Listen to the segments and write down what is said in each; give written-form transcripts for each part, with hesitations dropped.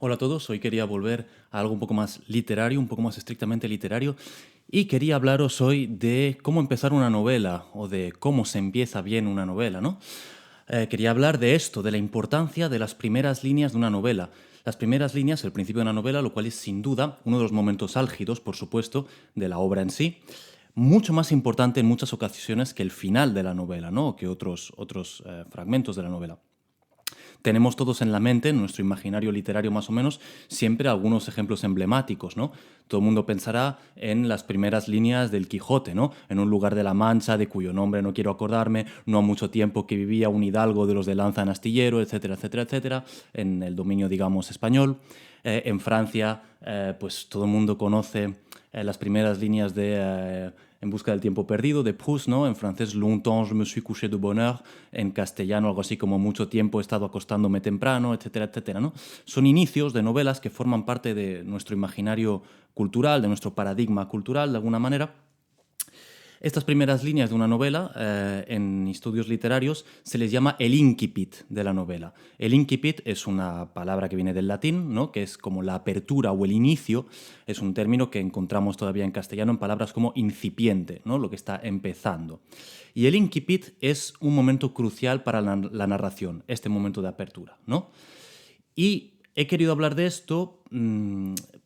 Hola a todos, hoy quería volver a algo un poco más literario, un poco más estrictamente literario, y quería hablaros hoy de cómo empezar una novela o de cómo se empieza bien una novela, ¿no? Quería hablar de esto, de la importancia de las primeras líneas de una novela. Las primeras líneas, el principio de una novela, lo cual es sin duda uno de los momentos álgidos, por supuesto, de la obra en sí, mucho más importante en muchas ocasiones que el final de la novela, ¿no? O que otros fragmentos de la novela. Tenemos todos en la mente, en nuestro imaginario literario más o menos, siempre algunos ejemplos emblemáticos, ¿no? Todo el mundo pensará en las primeras líneas del Quijote, ¿no? En un lugar de la Mancha, de cuyo nombre no quiero acordarme, no ha mucho tiempo que vivía un hidalgo de los de lanza en astillero, etcétera, etcétera, etcétera, en el dominio, digamos, español. En Francia, pues todo el mundo conoce las primeras líneas de En busca del tiempo perdido, de Proust, ¿no? En francés, Longtemps je me suis couché de bonne heure. En castellano, algo así como Mucho tiempo he estado acostándome temprano, etcétera, etcétera, ¿no? Son inicios de novelas que forman parte de nuestro imaginario cultural, de nuestro paradigma cultural, de alguna manera. Estas primeras líneas de una novela, en estudios literarios, se les llama el incipit de la novela. El incipit es una palabra que viene del latín, ¿no? Que es como la apertura o el inicio. Es un término que encontramos todavía en castellano en palabras como incipiente, ¿no? Lo que está empezando. Y el incipit es un momento crucial para la narración, este momento de apertura, ¿no? Y he querido hablar de esto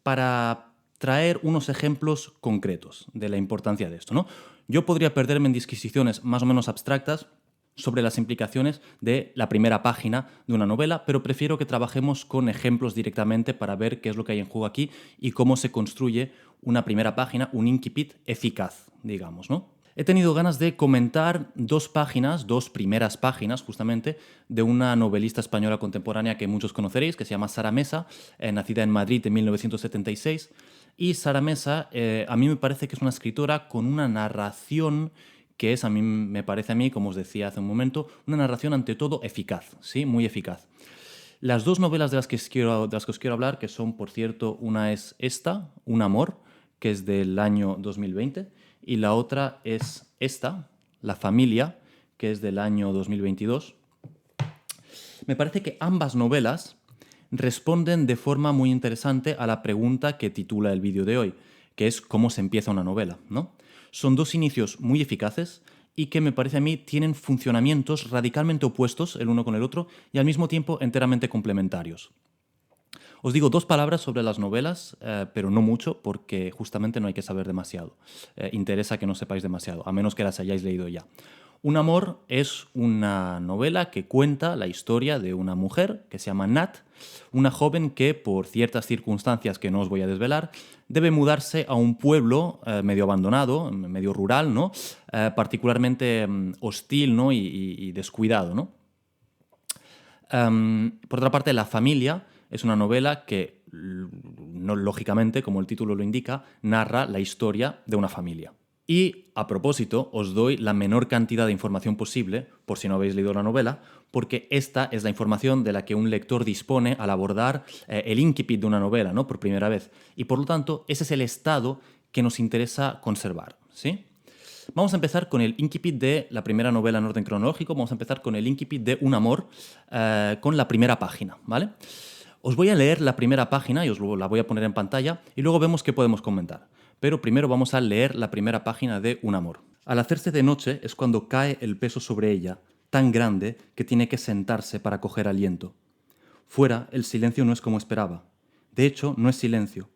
para traer unos ejemplos concretos de la importancia de esto, ¿no? Yo podría perderme en disquisiciones más o menos abstractas sobre las implicaciones de la primera página de una novela, pero prefiero que trabajemos con ejemplos directamente para ver qué es lo que hay en juego aquí y cómo se construye una primera página, un incipit eficaz, digamos, ¿no? He tenido ganas de comentar dos páginas, dos primeras páginas justamente, de una novelista española contemporánea que muchos conoceréis, que se llama Sara Mesa, nacida en Madrid en 1976. Y Sara Mesa, a mí me parece que es una escritora con una narración que es, a mí me parece a mí, como os decía hace un momento, una narración ante todo eficaz, ¿sí? Muy eficaz. Las dos novelas de las que os quiero hablar, que son, por cierto, una es esta, Un amor, que es del año 2020, y la otra es esta, La familia, que es del año 2022. Me parece que ambas novelas responden de forma muy interesante a la pregunta que titula el vídeo de hoy, que es cómo se empieza una novela, ¿no? Son dos inicios muy eficaces y que me parece a mí tienen funcionamientos radicalmente opuestos el uno con el otro y al mismo tiempo enteramente complementarios. Os digo dos palabras sobre las novelas, pero no mucho, porque justamente no hay que saber demasiado. Interesa que no sepáis demasiado, a menos que las hayáis leído ya. Un amor es una novela que cuenta la historia de una mujer que se llama Nat, una joven que, por ciertas circunstancias que no os voy a desvelar, debe mudarse a un pueblo medio abandonado, medio rural, ¿no? Particularmente hostil, ¿no? y descuidado, ¿no? Por otra parte, La familia es una novela que, no, lógicamente, como el título lo indica, narra la historia de una familia. Y, a propósito, os doy la menor cantidad de información posible, por si no habéis leído la novela, porque esta es la información de la que un lector dispone al abordar el incipit de una novela, ¿no? Por primera vez. Y, por lo tanto, ese es el estado que nos interesa conservar, ¿sí? Vamos a empezar con el incipit de la primera novela en orden cronológico. Vamos a empezar con el incipit de Un amor, con la primera página, ¿vale? Os voy a leer la primera página y os la voy a poner en pantalla y luego vemos qué podemos comentar. Pero primero vamos a leer la primera página de Un amor. Al hacerse de noche es cuando cae el peso sobre ella, tan grande que tiene que sentarse para coger aliento. Fuera, el silencio no es como esperaba. De hecho, no es silencio.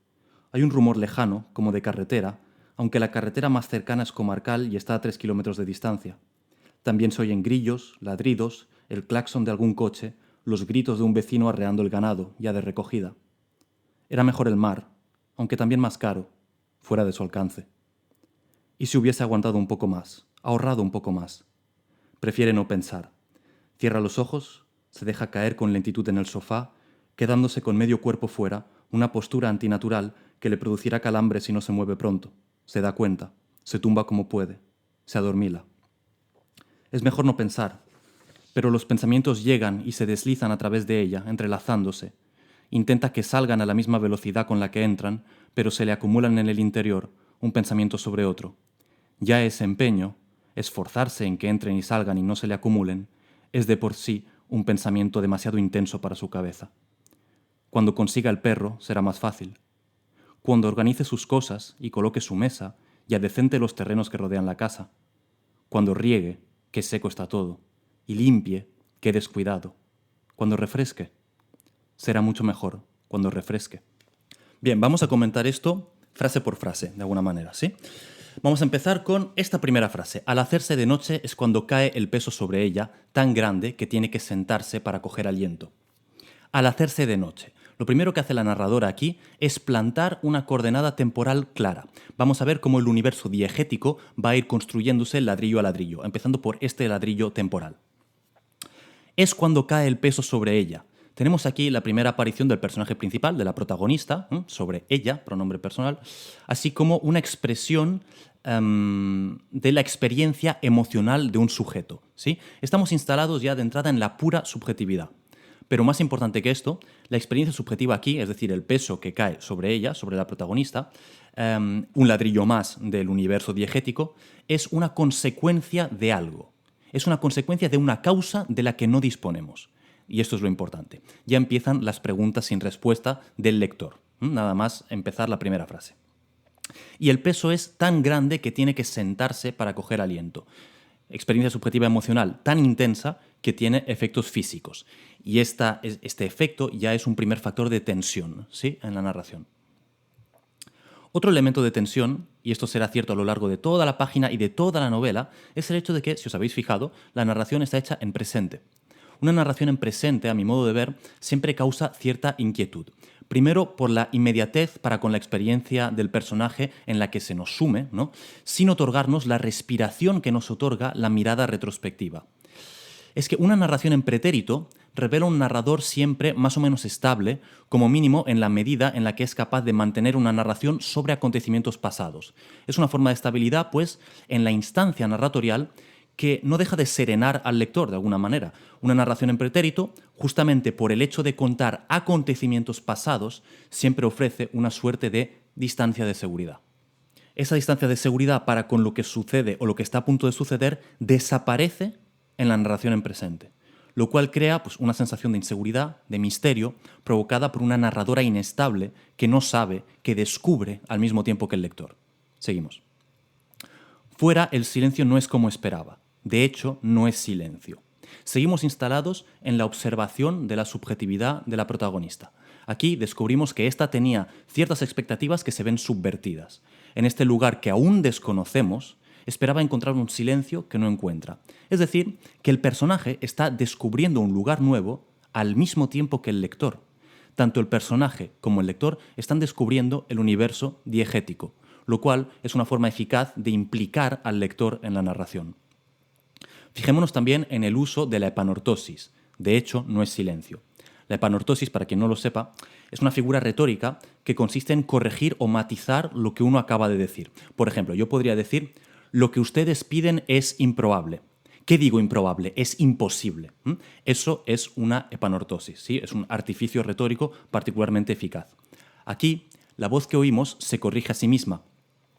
Hay un rumor lejano, como de carretera, aunque la carretera más cercana es comarcal y está a 3 kilómetros de distancia. También se oyen grillos, ladridos, el claxon de algún coche, los gritos de un vecino arreando el ganado, ya de recogida. Era mejor el mar, aunque también más caro, fuera de su alcance. Y si hubiese aguantado un poco más, ahorrado un poco más. Prefiere no pensar. Cierra los ojos, se deja caer con lentitud en el sofá, quedándose con medio cuerpo fuera, una postura antinatural que le producirá calambre si no se mueve pronto. Se da cuenta, se tumba como puede, se adormila. Es mejor no pensar, pero los pensamientos llegan y se deslizan a través de ella, entrelazándose. Intenta que salgan a la misma velocidad con la que entran, pero se le acumulan en el interior, un pensamiento sobre otro. Ya ese empeño, esforzarse en que entren y salgan y no se le acumulen, es de por sí un pensamiento demasiado intenso para su cabeza. Cuando consiga el perro será más fácil. Cuando organice sus cosas y coloque su mesa y adecente los terrenos que rodean la casa. Cuando riegue, que seco está todo, y limpie, que descuidado. Cuando refresque, será mucho mejor cuando refresque. Bien, vamos a comentar esto frase por frase, de alguna manera, ¿sí? Vamos a empezar con esta primera frase. Al hacerse de noche es cuando cae el peso sobre ella, tan grande que tiene que sentarse para coger aliento. Al hacerse de noche. Lo primero que hace la narradora aquí es plantar una coordenada temporal clara. Vamos a ver cómo el universo diegético va a ir construyéndose ladrillo a ladrillo, empezando por este ladrillo temporal. Es cuando cae el peso sobre ella. Tenemos aquí la primera aparición del personaje principal, de la protagonista, sobre ella, pronombre personal, así como una expresión de la experiencia emocional de un sujeto, ¿sí? Estamos instalados ya de entrada en la pura subjetividad. Pero más importante que esto, la experiencia subjetiva aquí, es decir, el peso que cae sobre ella, sobre la protagonista, un ladrillo más del universo diegético, es una consecuencia de algo. Es una consecuencia de una causa de la que no disponemos. Y esto es lo importante. Ya empiezan las preguntas sin respuesta del lector. Nada más empezar la primera frase. Y el peso es tan grande que tiene que sentarse para coger aliento. Experiencia subjetiva emocional tan intensa que tiene efectos físicos. Y este efecto ya es un primer factor de tensión, ¿sí?, en la narración. Otro elemento de tensión, y esto será cierto a lo largo de toda la página y de toda la novela, es el hecho de que, si os habéis fijado, la narración está hecha en presente. Una narración en presente, a mi modo de ver, siempre causa cierta inquietud. Primero, por la inmediatez para con la experiencia del personaje en la que se nos sume, ¿no?, sin otorgarnos la respiración que nos otorga la mirada retrospectiva. Es que una narración en pretérito revela un narrador siempre más o menos estable, como mínimo en la medida en la que es capaz de mantener una narración sobre acontecimientos pasados. Es una forma de estabilidad, pues, en la instancia narratorial que no deja de serenar al lector de alguna manera. Una narración en pretérito, justamente por el hecho de contar acontecimientos pasados, siempre ofrece una suerte de distancia de seguridad. Esa distancia de seguridad para con lo que sucede o lo que está a punto de suceder desaparece en la narración en presente, lo cual crea, pues, una sensación de inseguridad, de misterio, provocada por una narradora inestable que no sabe, que descubre al mismo tiempo que el lector. Seguimos. Fuera, el silencio no es como esperaba. De hecho, no es silencio. Seguimos instalados en la observación de la subjetividad de la protagonista. Aquí descubrimos que ésta tenía ciertas expectativas que se ven subvertidas. En este lugar que aún desconocemos, esperaba encontrar un silencio que no encuentra. Es decir, que el personaje está descubriendo un lugar nuevo al mismo tiempo que el lector. Tanto el personaje como el lector están descubriendo el universo diegético, lo cual es una forma eficaz de implicar al lector en la narración. Fijémonos también en el uso de la epanortosis. De hecho, no es silencio. La epanortosis, para quien no lo sepa, es una figura retórica que consiste en corregir o matizar lo que uno acaba de decir. Por ejemplo, yo podría decir: lo que ustedes piden es improbable. ¿Qué digo improbable? Es imposible. Eso es una epanortosis, ¿sí? Es un artificio retórico particularmente eficaz. Aquí, la voz que oímos se corrige a sí misma.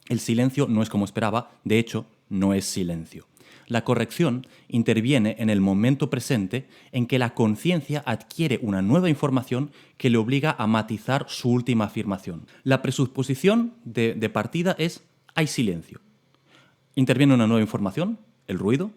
El silencio no es como esperaba, de hecho, no es silencio. La corrección interviene en el momento presente en que la conciencia adquiere una nueva información que le obliga a matizar su última afirmación. La presuposición de partida es: hay silencio. Interviene una nueva información, el ruido,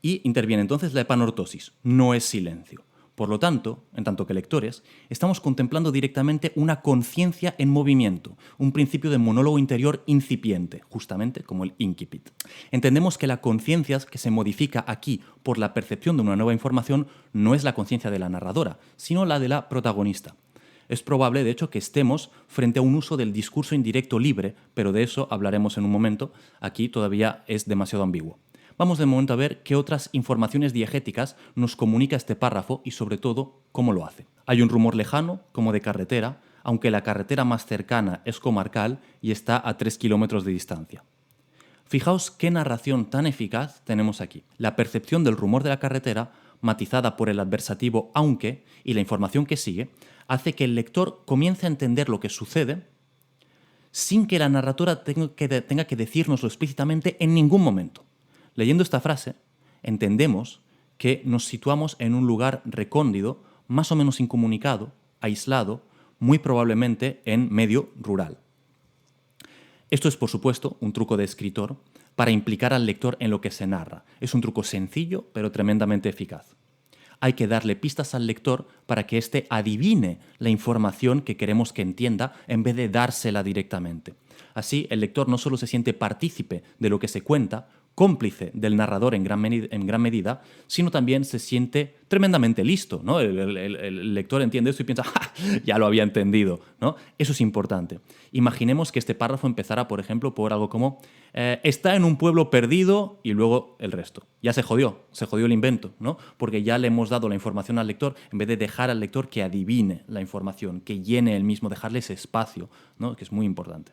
y interviene entonces la epanortosis, no es silencio. Por lo tanto, en tanto que lectores, estamos contemplando directamente una conciencia en movimiento, un principio de monólogo interior incipiente, justamente como el incipit. Entendemos que la conciencia que se modifica aquí por la percepción de una nueva información no es la conciencia de la narradora, sino la de la protagonista. Es probable, de hecho, que estemos frente a un uso del discurso indirecto libre, pero de eso hablaremos en un momento. Aquí todavía es demasiado ambiguo. Vamos de momento a ver qué otras informaciones diegéticas nos comunica este párrafo y, sobre todo, cómo lo hace. Hay un rumor lejano, como de carretera, aunque la carretera más cercana es comarcal y está a 3 kilómetros de distancia. Fijaos qué narración tan eficaz tenemos aquí. La percepción del rumor de la carretera, matizada por el adversativo aunque y la información que sigue, hace que el lector comience a entender lo que sucede sin que la narradora tenga que decírnoslo explícitamente en ningún momento. Leyendo esta frase, entendemos que nos situamos en un lugar recóndito, más o menos incomunicado, aislado, muy probablemente en medio rural. Esto es, por supuesto, un truco de escritor para implicar al lector en lo que se narra. Es un truco sencillo, pero tremendamente eficaz. Hay que darle pistas al lector para que éste adivine la información que queremos que entienda en vez de dársela directamente. Así, el lector no solo se siente partícipe de lo que se cuenta, cómplice del narrador en gran medida, sino también se siente tremendamente listo, ¿no? El lector entiende esto y piensa, ¡ja! Ya lo había entendido, ¿no? Eso es importante. Imaginemos que este párrafo empezara, por ejemplo, por algo como está en un pueblo perdido y luego el resto. Ya se jodió el invento, ¿no? Porque ya le hemos dado la información al lector en vez de dejar al lector que adivine la información, que llene él mismo, dejarle ese espacio, ¿no? Que es muy importante.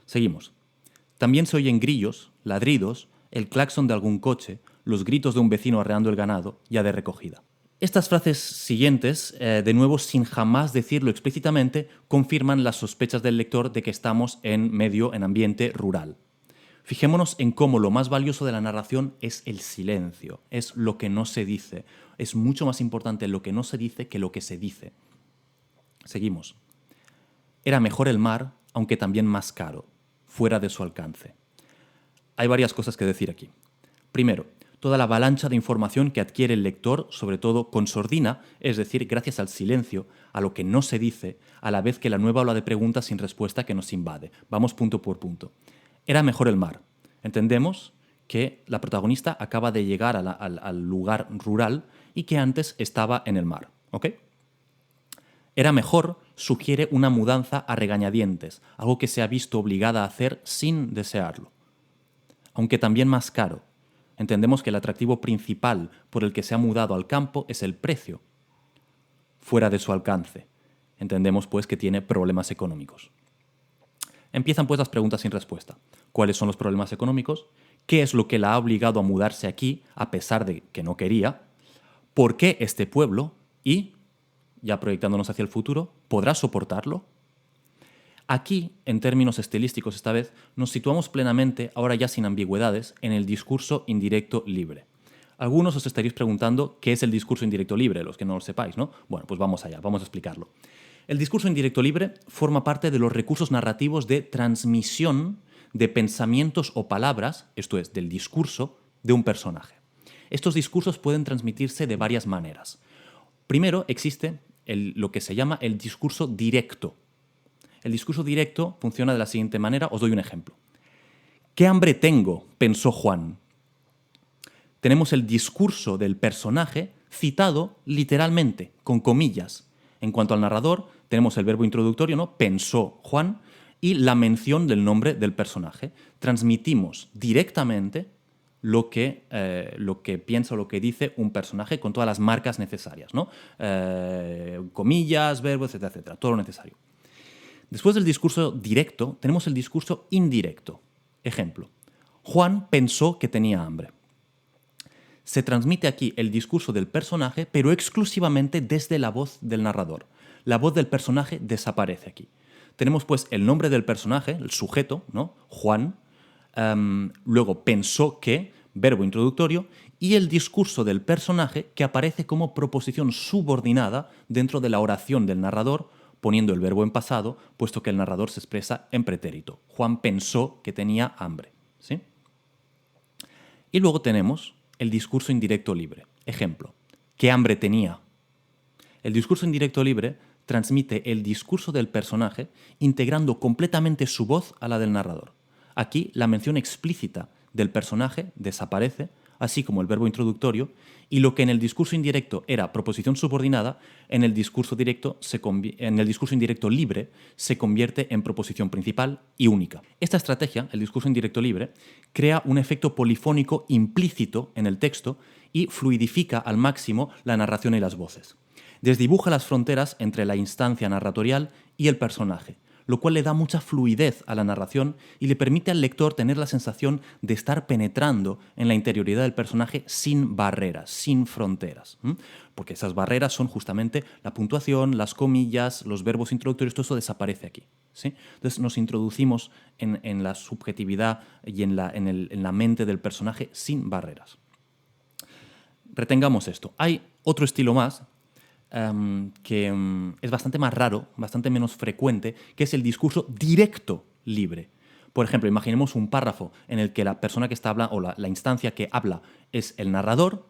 Seguimos. También se oyen grillos, ladridos, el claxon de algún coche, los gritos de un vecino arreando el ganado, ya de recogida. Estas frases siguientes, de nuevo sin jamás decirlo explícitamente, confirman las sospechas del lector de que estamos en ambiente rural. Fijémonos en cómo lo más valioso de la narración es el silencio, es lo que no se dice. Es mucho más importante lo que no se dice que lo que se dice. Seguimos. Era mejor el mar, aunque también más caro, fuera de su alcance. Hay varias cosas que decir aquí. Primero, toda la avalancha de información que adquiere el lector, sobre todo con sordina, es decir, gracias al silencio, a lo que no se dice, a la vez que la nueva ola de preguntas sin respuesta que nos invade. Vamos punto por punto. Era mejor el mar. Entendemos que la protagonista acaba de llegar al lugar rural y que antes estaba en el mar. ¿Ok? Era mejor sugiere una mudanza a regañadientes, algo que se ha visto obligada a hacer sin desearlo. Aunque también más caro. Entendemos que el atractivo principal por el que se ha mudado al campo es el precio. Fuera de su alcance. Entendemos, pues, que tiene problemas económicos. Empiezan, pues, las preguntas sin respuesta. ¿Cuáles son los problemas económicos? ¿Qué es lo que la ha obligado a mudarse aquí, a pesar de que no quería? ¿Por qué este pueblo? Y, ya proyectándonos hacia el futuro, ¿podrá soportarlo? Aquí, en términos estilísticos esta vez, nos situamos plenamente, ahora ya sin ambigüedades, en el discurso indirecto libre. Algunos os estaréis preguntando qué es el discurso indirecto libre, los que no lo sepáis, ¿no? Bueno, pues vamos allá, vamos a explicarlo. El discurso indirecto libre forma parte de los recursos narrativos de transmisión de pensamientos o palabras, esto es, del discurso, de un personaje. Estos discursos pueden transmitirse de varias maneras. Primero, existe lo que se llama el discurso directo. El discurso directo funciona de la siguiente manera, os doy un ejemplo. ¿Qué hambre tengo?, pensó Juan. Tenemos el discurso del personaje citado literalmente, con comillas. En cuanto al narrador, tenemos el verbo introductorio, ¿no? Pensó Juan, y la mención del nombre del personaje. Transmitimos directamente lo que piensa o lo que dice un personaje con todas las marcas necesarias, ¿no? Comillas, verbos, etcétera, etcétera, todo lo necesario. Después del discurso directo, tenemos el discurso indirecto. Ejemplo, Juan pensó que tenía hambre. Se transmite aquí el discurso del personaje, pero exclusivamente desde la voz del narrador. La voz del personaje desaparece aquí. Tenemos pues el nombre del personaje, el sujeto, ¿no? Juan, luego pensó que, verbo introductorio, y el discurso del personaje que aparece como proposición subordinada dentro de la oración del narrador, poniendo el verbo en pasado, puesto que el narrador se expresa en pretérito. Juan pensó que tenía hambre. ¿Sí? Y luego tenemos el discurso indirecto libre. Ejemplo, ¿qué hambre tenía? El discurso indirecto libre transmite el discurso del personaje integrando completamente su voz a la del narrador. Aquí la mención explícita del personaje desaparece, así como el verbo introductorio, y lo que en el discurso indirecto era proposición subordinada, en el discurso indirecto libre se convierte en proposición principal y única. Esta estrategia, el discurso indirecto libre, crea un efecto polifónico implícito en el texto y fluidifica al máximo la narración y las voces. Desdibuja las fronteras entre la instancia narratorial y el personaje, lo cual le da mucha fluidez a la narración y le permite al lector tener la sensación de estar penetrando en la interioridad del personaje sin barreras, sin fronteras. Porque esas barreras son justamente la puntuación, las comillas, los verbos introductorios, todo eso desaparece aquí. ¿Sí? Entonces nos introducimos en la subjetividad y en la mente del personaje sin barreras. Retengamos esto. Hay otro estilo más que es bastante más raro, bastante menos frecuente, que es el discurso directo libre. Por ejemplo, imaginemos un párrafo en el que la persona que está hablando, o la instancia que habla es el narrador,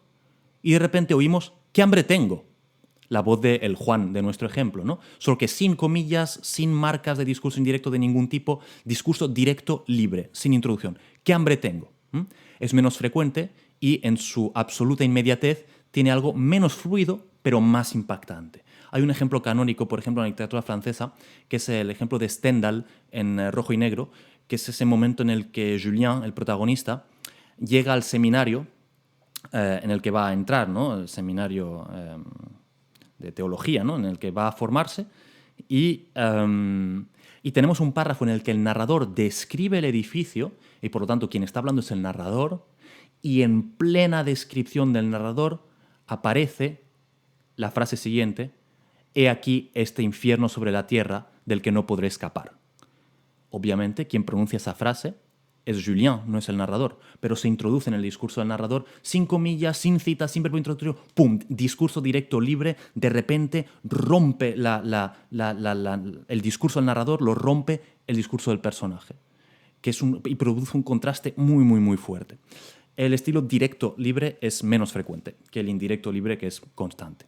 y de repente oímos «¿qué hambre tengo?», la voz de el Juan de nuestro ejemplo, ¿no? Solo que sin comillas, sin marcas de discurso indirecto de ningún tipo, discurso directo libre, sin introducción. ¿Qué hambre tengo? Es menos frecuente y en su absoluta inmediatez tiene algo menos fluido, pero más impactante. Hay un ejemplo canónico, por ejemplo, en la literatura francesa, que es el ejemplo de Stendhal en Rojo y Negro, que es ese momento en el que Julien, el protagonista, llega al seminario en el que va a entrar, ¿no? El seminario de teología, ¿no? En el que va a formarse, y tenemos un párrafo en el que el narrador describe el edificio, y por lo tanto quien está hablando es el narrador, y en plena descripción del narrador aparece la frase siguiente: «He aquí este infierno sobre la tierra del que no podré escapar». Obviamente, quien pronuncia esa frase es Julien, no es el narrador, pero se introduce en el discurso del narrador sin comillas, sin citas, sin verbo introductorio, ¡pum!, discurso directo, libre, de repente rompe el discurso del narrador, lo rompe el discurso del personaje, y produce un contraste muy, muy, muy fuerte. El estilo directo libre es menos frecuente que el indirecto libre, que es constante.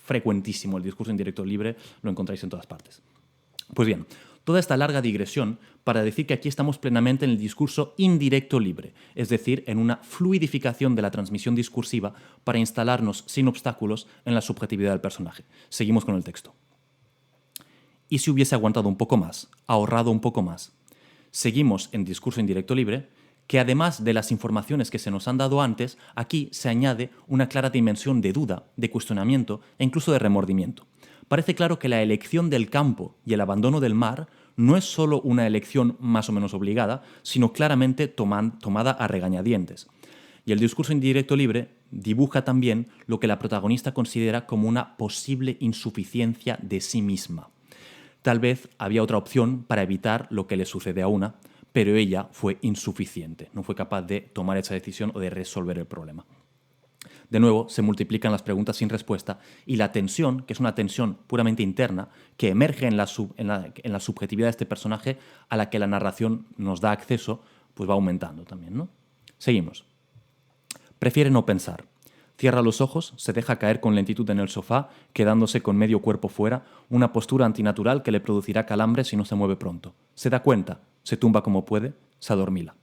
Frecuentísimo el discurso indirecto libre, lo encontráis en todas partes. Pues bien, toda esta larga digresión para decir que aquí estamos plenamente en el discurso indirecto libre, es decir, en una fluidificación de la transmisión discursiva para instalarnos sin obstáculos en la subjetividad del personaje. Seguimos con el texto. ¿Y si hubiese aguantado un poco más, ahorrado un poco más? Seguimos en discurso indirecto libre, que además de las informaciones que se nos han dado antes, aquí se añade una clara dimensión de duda, de cuestionamiento e incluso de remordimiento. Parece claro que la elección del campo y el abandono del mar no es solo una elección más o menos obligada, sino claramente tomada a regañadientes. Y el discurso indirecto libre dibuja también lo que la protagonista considera como una posible insuficiencia de sí misma. Tal vez había otra opción para evitar lo que le sucede a una, pero ella fue insuficiente, no fue capaz de tomar esa decisión o de resolver el problema. De nuevo, se multiplican las preguntas sin respuesta y la tensión, que es una tensión puramente interna, que emerge en la subjetividad de este personaje a la que la narración nos da acceso, pues va aumentando también, ¿no? Seguimos. Prefiere no pensar. Cierra los ojos, se deja caer con lentitud en el sofá, quedándose con medio cuerpo fuera, una postura antinatural que le producirá calambre si no se mueve pronto. Se da cuenta, se tumba como puede, se adormila.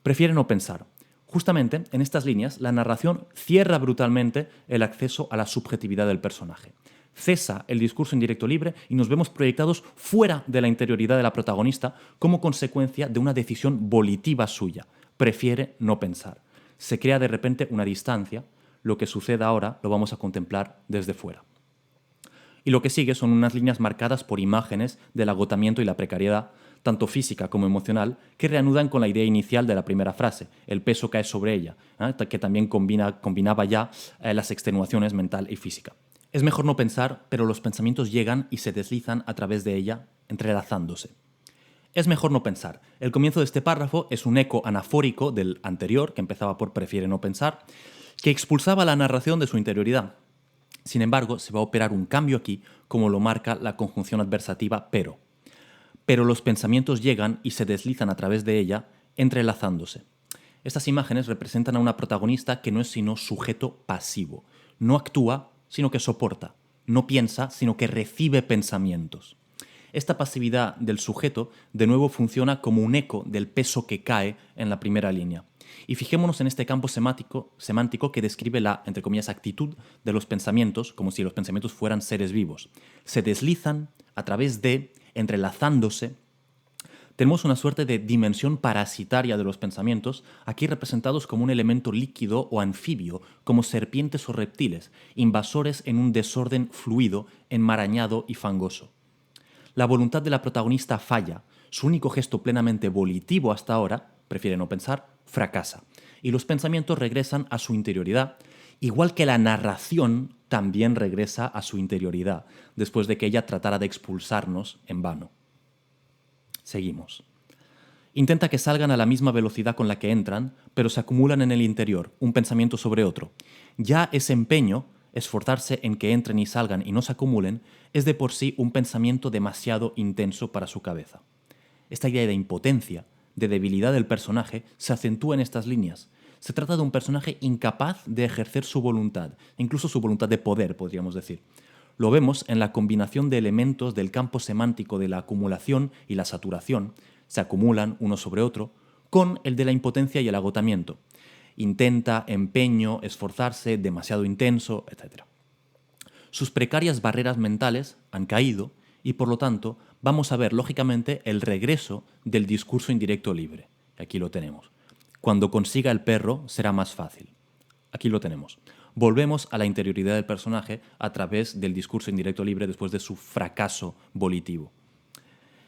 Prefiere no pensar. Justamente, en estas líneas, la narración cierra brutalmente el acceso a la subjetividad del personaje. Cesa el discurso indirecto libre y nos vemos proyectados fuera de la interioridad de la protagonista como consecuencia de una decisión volitiva suya. Prefiere no pensar. Se crea de repente una distancia. Lo que suceda ahora lo vamos a contemplar desde fuera. Y lo que sigue son unas líneas marcadas por imágenes del agotamiento y la precariedad, tanto física como emocional, que reanudan con la idea inicial de la primera frase, el peso cae sobre ella, que también combinaba ya las extenuaciones mental y física. Es mejor no pensar, pero los pensamientos llegan y se deslizan a través de ella, entrelazándose. Es mejor no pensar. El comienzo de este párrafo es un eco anafórico del anterior, que empezaba por prefiere no pensar, que expulsaba la narración de su interioridad. Sin embargo, se va a operar un cambio aquí, como lo marca la conjunción adversativa pero. Pero los pensamientos llegan y se deslizan a través de ella, entrelazándose. Estas imágenes representan a una protagonista que no es sino sujeto pasivo. No actúa, sino que soporta. No piensa, sino que recibe pensamientos. Esta pasividad del sujeto de nuevo funciona como un eco del peso que cae en la primera línea. Y fijémonos en este campo semántico que describe la, entre comillas, actitud de los pensamientos, como si los pensamientos fueran seres vivos. Se deslizan a través de, entrelazándose. Tenemos una suerte de dimensión parasitaria de los pensamientos, aquí representados como un elemento líquido o anfibio, como serpientes o reptiles, invasores en un desorden fluido, enmarañado y fangoso. La voluntad de la protagonista falla, su único gesto plenamente volitivo hasta ahora, prefiere no pensar, fracasa, y los pensamientos regresan a su interioridad, igual que la narración también regresa a su interioridad, después de que ella tratara de expulsarnos en vano. Seguimos. Intenta que salgan a la misma velocidad con la que entran, pero se acumulan en el interior, un pensamiento sobre otro. Ya ese empeño esforzarse en que entren y salgan y no se acumulen, es de por sí un pensamiento demasiado intenso para su cabeza. Esta idea de impotencia, de debilidad del personaje, se acentúa en estas líneas. Se trata de un personaje incapaz de ejercer su voluntad, incluso su voluntad de poder, podríamos decir. Lo vemos en la combinación de elementos del campo semántico de la acumulación y la saturación, se acumulan uno sobre otro, con el de la impotencia y el agotamiento. Intenta, empeño, esforzarse, demasiado intenso, etc. Sus precarias barreras mentales han caído y, por lo tanto, vamos a ver, lógicamente, el regreso del discurso indirecto libre. Aquí lo tenemos. Cuando consiga el perro, será más fácil. Aquí lo tenemos. Volvemos a la interioridad del personaje a través del discurso indirecto libre después de su fracaso volitivo.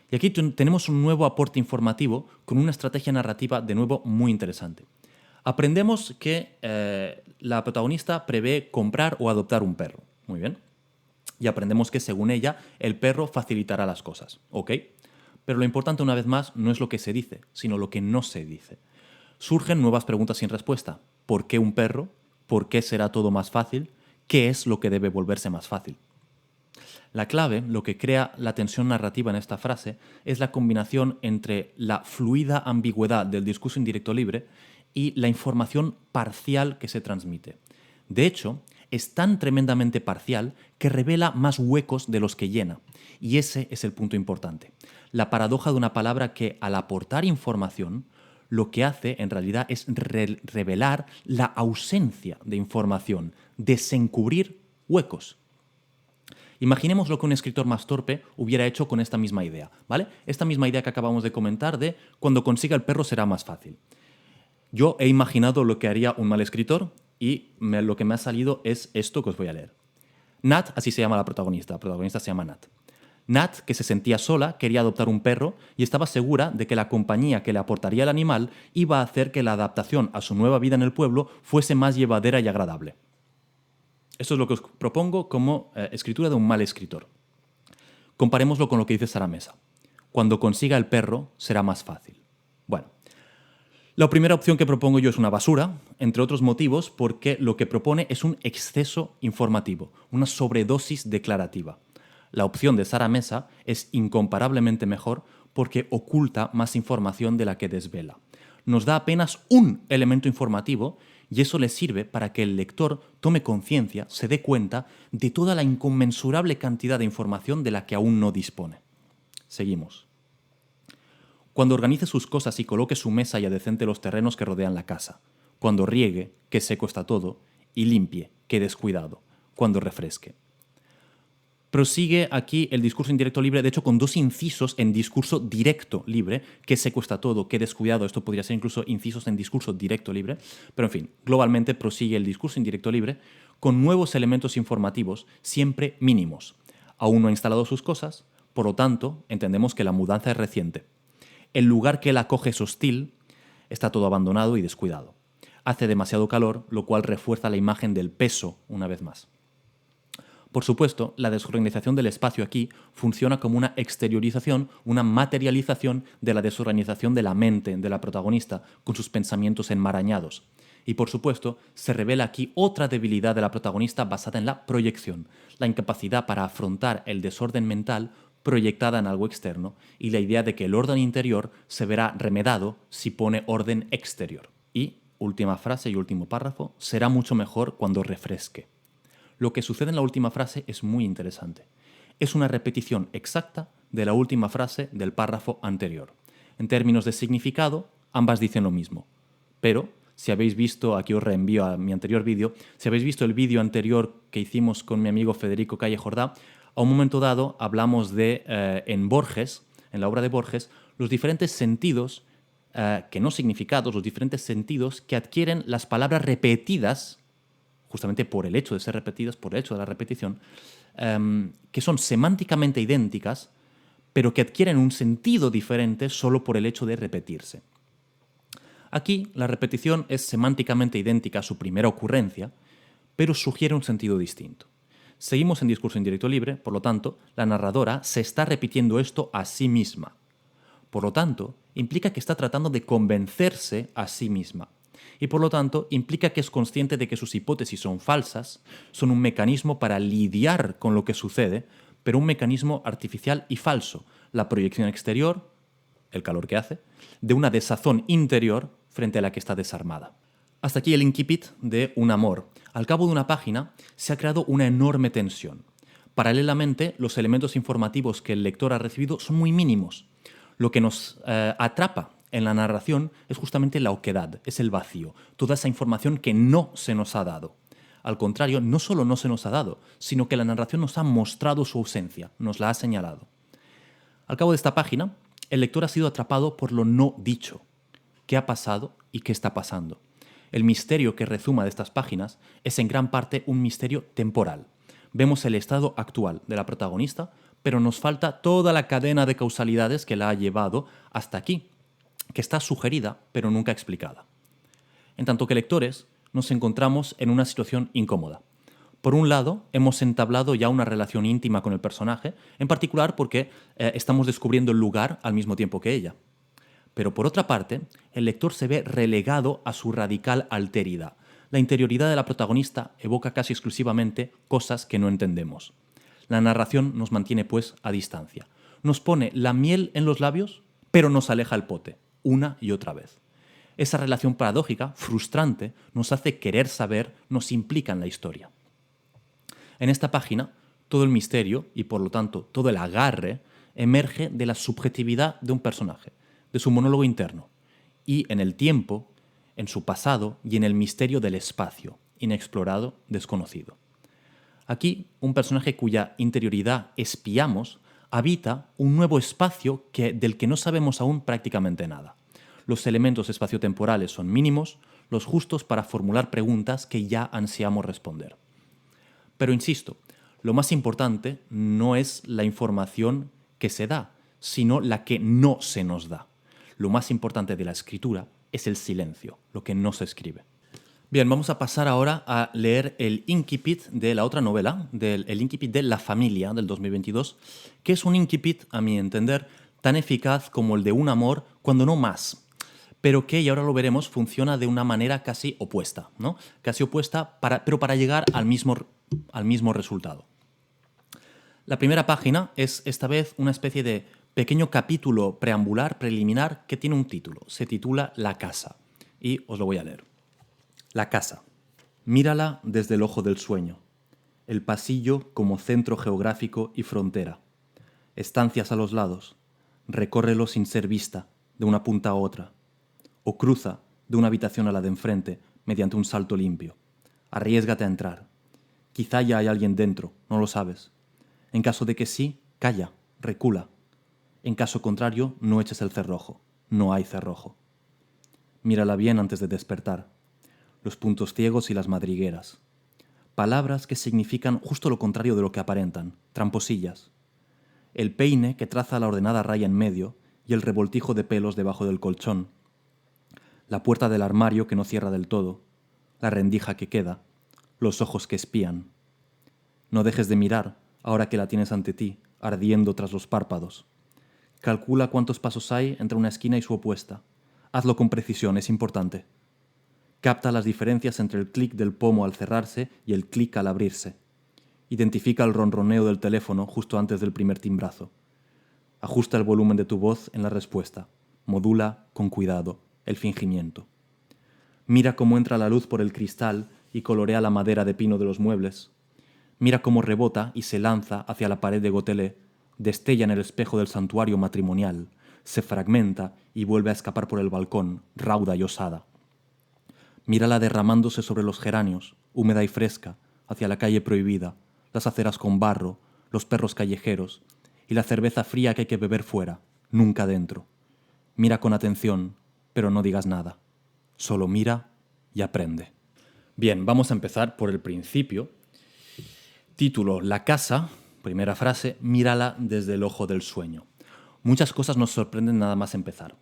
Y aquí tenemos un nuevo aporte informativo con una estrategia narrativa de nuevo muy interesante. Aprendemos que la protagonista prevé comprar o adoptar un perro. Muy bien. Y aprendemos que, según ella, el perro facilitará las cosas. ¿Ok? Pero lo importante, una vez más, no es lo que se dice, sino lo que no se dice. Surgen nuevas preguntas sin respuesta. ¿Por qué un perro? ¿Por qué será todo más fácil? ¿Qué es lo que debe volverse más fácil? La clave, lo que crea la tensión narrativa en esta frase, es la combinación entre la fluida ambigüedad del discurso indirecto libre y la información parcial que se transmite. De hecho, es tan tremendamente parcial que revela más huecos de los que llena. Y ese es el punto importante. La paradoja de una palabra que, al aportar información, lo que hace en realidad es revelar la ausencia de información, desencubrir huecos. Imaginemos lo que un escritor más torpe hubiera hecho con esta misma idea, ¿vale? Esta misma idea que acabamos de comentar de cuando consiga el perro será más fácil. Yo he imaginado lo que haría un mal escritor y lo que me ha salido es esto que os voy a leer. Nat, así se llama la protagonista se llama Nat. Nat, que se sentía sola, quería adoptar un perro y estaba segura de que la compañía que le aportaría el animal iba a hacer que la adaptación a su nueva vida en el pueblo fuese más llevadera y agradable. Esto es lo que os propongo como escritura de un mal escritor. Comparémoslo con lo que dice Sara Mesa. Cuando consiga el perro, será más fácil. Bueno, la primera opción que propongo yo es una basura, entre otros motivos, porque lo que propone es un exceso informativo, una sobredosis declarativa. La opción de Sara Mesa es incomparablemente mejor porque oculta más información de la que desvela. Nos da apenas un elemento informativo y eso le sirve para que el lector tome conciencia, se dé cuenta de toda la inconmensurable cantidad de información de la que aún no dispone. Seguimos. Cuando organice sus cosas y coloque su mesa y adecente los terrenos que rodean la casa. Cuando riegue, que seco está todo, y limpie, que descuidado. Cuando refresque. Prosigue aquí el discurso indirecto libre, de hecho con dos incisos en discurso directo libre, que seco está todo, que descuidado, esto podría ser incluso incisos en discurso directo libre, pero en fin, globalmente prosigue el discurso indirecto libre con nuevos elementos informativos, siempre mínimos. Aún no ha instalado sus cosas, por lo tanto, entendemos que la mudanza es reciente. El lugar que él acoge es hostil, está todo abandonado y descuidado. Hace demasiado calor, lo cual refuerza la imagen del peso una vez más. Por supuesto, la desorganización del espacio aquí funciona como una exteriorización, una materialización de la desorganización de la mente de la protagonista, con sus pensamientos enmarañados. Y por supuesto, se revela aquí otra debilidad de la protagonista basada en la proyección, la incapacidad para afrontar el desorden mental proyectada en algo externo y la idea de que el orden interior se verá remedado si pone orden exterior. Y, última frase y último párrafo, será mucho mejor cuando refresque. Lo que sucede en la última frase es muy interesante. Es una repetición exacta de la última frase del párrafo anterior. En términos de significado, ambas dicen lo mismo. Pero, si habéis visto, aquí os reenvío a mi anterior vídeo, si habéis visto el vídeo anterior que hicimos con mi amigo Federico Calle Jordá, a un momento dado hablamos de, en Borges, en la obra de Borges, los diferentes sentidos, que no significados, los diferentes sentidos que adquieren las palabras repetidas, justamente por el hecho de ser repetidas, por el hecho de la repetición, que son semánticamente idénticas, pero que adquieren un sentido diferente solo por el hecho de repetirse. Aquí, la repetición es semánticamente idéntica a su primera ocurrencia, pero sugiere un sentido distinto. Seguimos en discurso indirecto libre, por lo tanto, la narradora se está repitiendo esto a sí misma. Por lo tanto, implica que está tratando de convencerse a sí misma. y por lo tanto implica que es consciente de que sus hipótesis son falsas, son un mecanismo para lidiar con lo que sucede, pero un mecanismo artificial y falso, la proyección exterior, el calor que hace, de una desazón interior frente a la que está desarmada. Hasta aquí el incipit de Un amor. Al cabo de una página se ha creado una enorme tensión. Paralelamente, los elementos informativos que el lector ha recibido son muy mínimos. Lo que nos atrapa en la narración es justamente la oquedad, es el vacío, toda esa información que no se nos ha dado. Al contrario, no solo no se nos ha dado, sino que la narración nos ha mostrado su ausencia, nos la ha señalado. Al cabo de esta página, el lector ha sido atrapado por lo no dicho. ¿Qué ha pasado y qué está pasando? El misterio que rezuma de estas páginas es en gran parte un misterio temporal. Vemos el estado actual de la protagonista, pero nos falta toda la cadena de causalidades que la ha llevado hasta aquí, que está sugerida pero nunca explicada. En tanto que lectores, nos encontramos en una situación incómoda. Por un lado, hemos entablado ya una relación íntima con el personaje, en particular porque estamos descubriendo el lugar al mismo tiempo que ella. Pero por otra parte, el lector se ve relegado a su radical alteridad. La interioridad de la protagonista evoca casi exclusivamente cosas que no entendemos. La narración nos mantiene, pues, a distancia. Nos pone la miel en los labios, pero nos aleja el pote, una y otra vez. Esa relación paradójica, frustrante, nos hace querer saber, nos implica en la historia. En esta página, todo el misterio, y por lo tanto todo el agarre, emerge de la subjetividad de un personaje, de su monólogo interno, y en el tiempo, en su pasado y en el misterio del espacio, inexplorado, desconocido. Aquí, un personaje cuya interioridad espiamos habita un nuevo espacio del que no sabemos aún prácticamente nada. Los elementos espaciotemporales son mínimos, los justos para formular preguntas que ya ansiamos responder. Pero insisto, lo más importante no es la información que se da, sino la que no se nos da. Lo más importante de la escritura es el silencio, lo que no se escribe. Bien, vamos a pasar ahora a leer el incipit de la otra novela, el incipit de La familia del 2022, que es un incipit, a mi entender, tan eficaz como el de Un amor, cuando no más, pero que, y ahora lo veremos, funciona de una manera casi opuesta, ¿no? Casi opuesta, pero para llegar al mismo resultado. La primera página es esta vez una especie de pequeño capítulo preambular, preliminar, que tiene un título. Se titula La casa. Y os lo voy a leer. La casa. Mírala desde el ojo del sueño. El pasillo como centro geográfico y frontera. Estancias a los lados. Recórrelo sin ser vista, de una punta a otra. O cruza de una habitación a la de enfrente mediante un salto limpio. Arriésgate a entrar. Quizá ya hay alguien dentro, no lo sabes. En caso de que sí, calla, recula. En caso contrario, no eches el cerrojo. No hay cerrojo. Mírala bien antes de despertar. Los puntos ciegos y las madrigueras. Palabras que significan justo lo contrario de lo que aparentan, tramposillas. El peine que traza la ordenada raya en medio y el revoltijo de pelos debajo del colchón. La puerta del armario que no cierra del todo. La rendija que queda. Los ojos que espían. No dejes de mirar, ahora que la tienes ante ti, ardiendo tras los párpados. Calcula cuántos pasos hay entre una esquina y su opuesta. Hazlo con precisión, es importante. Capta las diferencias entre el clic del pomo al cerrarse y el clic al abrirse. Identifica el ronroneo del teléfono justo antes del primer timbrazo. Ajusta el volumen de tu voz en la respuesta. Modula, con cuidado, el fingimiento. Mira cómo entra la luz por el cristal y colorea la madera de pino de los muebles. Mira cómo rebota y se lanza hacia la pared de gotelé, destella en el espejo del santuario matrimonial, se fragmenta y vuelve a escapar por el balcón, rauda y osada. Mírala derramándose sobre los geranios, húmeda y fresca, hacia la calle prohibida, las aceras con barro, los perros callejeros y la cerveza fría que hay que beber fuera, nunca dentro. Mira con atención, pero no digas nada. Solo mira y aprende. Bien, vamos a empezar por el principio. Título: La casa. Primera frase: mírala desde el ojo del sueño. Muchas cosas nos sorprenden nada más empezar.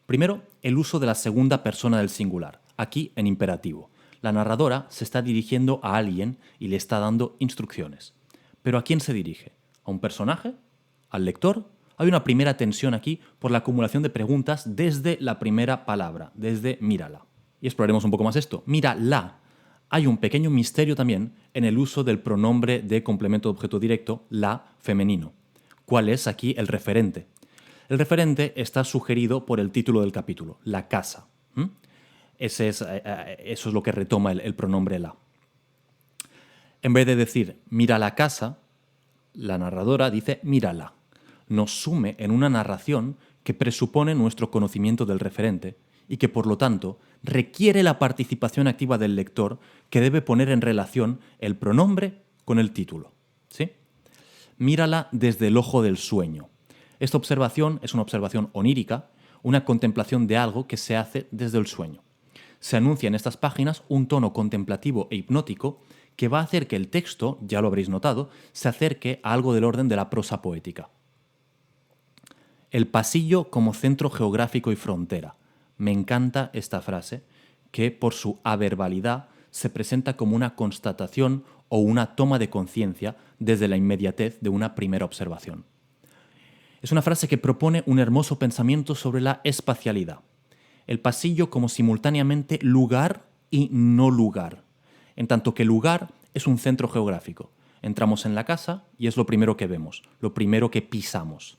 Primero, el uso de la segunda persona del singular, aquí en imperativo. La narradora se está dirigiendo a alguien y le está dando instrucciones. ¿Pero a quién se dirige? ¿A un personaje? ¿Al lector? Hay una primera tensión aquí por la acumulación de preguntas desde la primera palabra, desde mírala. Y exploraremos un poco más esto. Mírala. Hay un pequeño misterio también en el uso del pronombre de complemento de objeto directo, la, femenino. ¿Cuál es aquí el referente? El referente está sugerido por el título del capítulo, la casa. Eso es lo que retoma el pronombre la. En vez de decir mira la casa, la narradora dice mírala. Nos sume en una narración que presupone nuestro conocimiento del referente y que, por lo tanto, requiere la participación activa del lector, que debe poner en relación el pronombre con el título. ¿Sí? Mírala desde el ojo del sueño. Esta observación es una observación onírica, una contemplación de algo que se hace desde el sueño. Se anuncia en estas páginas un tono contemplativo e hipnótico que va a hacer que el texto, ya lo habréis notado, se acerque a algo del orden de la prosa poética. El pasillo como centro geográfico y frontera. Me encanta esta frase, que por su averbalidad se presenta como una constatación o una toma de conciencia desde la inmediatez de una primera observación. Es una frase que propone un hermoso pensamiento sobre la espacialidad. El pasillo como simultáneamente lugar y no lugar, en tanto que lugar es un centro geográfico. Entramos en la casa y es lo primero que vemos, lo primero que pisamos.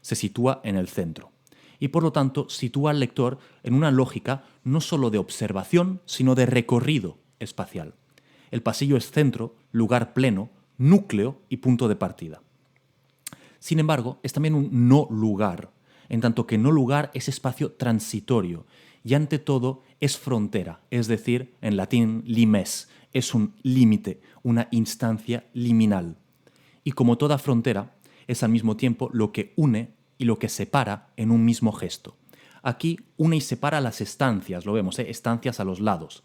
Se sitúa en el centro. Y por lo tanto sitúa al lector en una lógica no solo de observación, sino de recorrido espacial. El pasillo es centro, lugar pleno, núcleo y punto de partida. Sin embargo, es también un no lugar, en tanto que no lugar es espacio transitorio y ante todo es frontera, es decir, en latín limes, es un límite, una instancia liminal. Y como toda frontera, es al mismo tiempo lo que une y lo que separa en un mismo gesto. Aquí une y separa las estancias, lo vemos, estancias a los lados.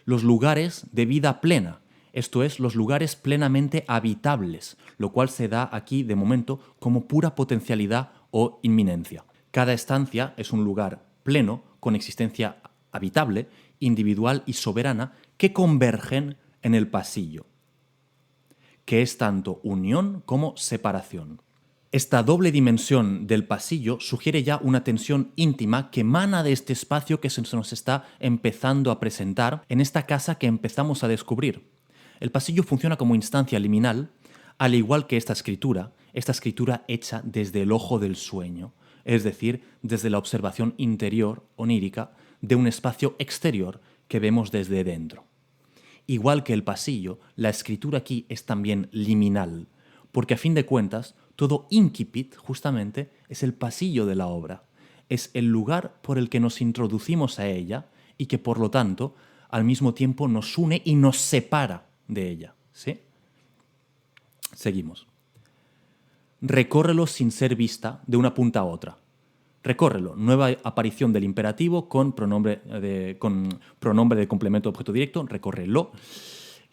Los lugares de vida plena, esto es, los lugares plenamente habitables, lo cual se da aquí de momento como pura potencialidad o inminencia. Cada estancia es un lugar pleno, con existencia habitable, individual y soberana, que convergen en el pasillo, que es tanto unión como separación. Esta doble dimensión del pasillo sugiere ya una tensión íntima que emana de este espacio que se nos está empezando a presentar en esta casa que empezamos a descubrir. El pasillo funciona como instancia liminal, al igual que esta escritura hecha desde el ojo del sueño, es decir, desde la observación interior, onírica, de un espacio exterior que vemos desde dentro. Igual que el pasillo, la escritura aquí es también liminal, porque a fin de cuentas, todo incipit, justamente, es el pasillo de la obra. Es el lugar por el que nos introducimos a ella y que, por lo tanto, al mismo tiempo nos une y nos separa de ella. ¿Sí? Seguimos. Recórrelo sin ser vista de una punta a otra. Recórrelo, nueva aparición del imperativo con pronombre de complemento de objeto directo, recórrelo,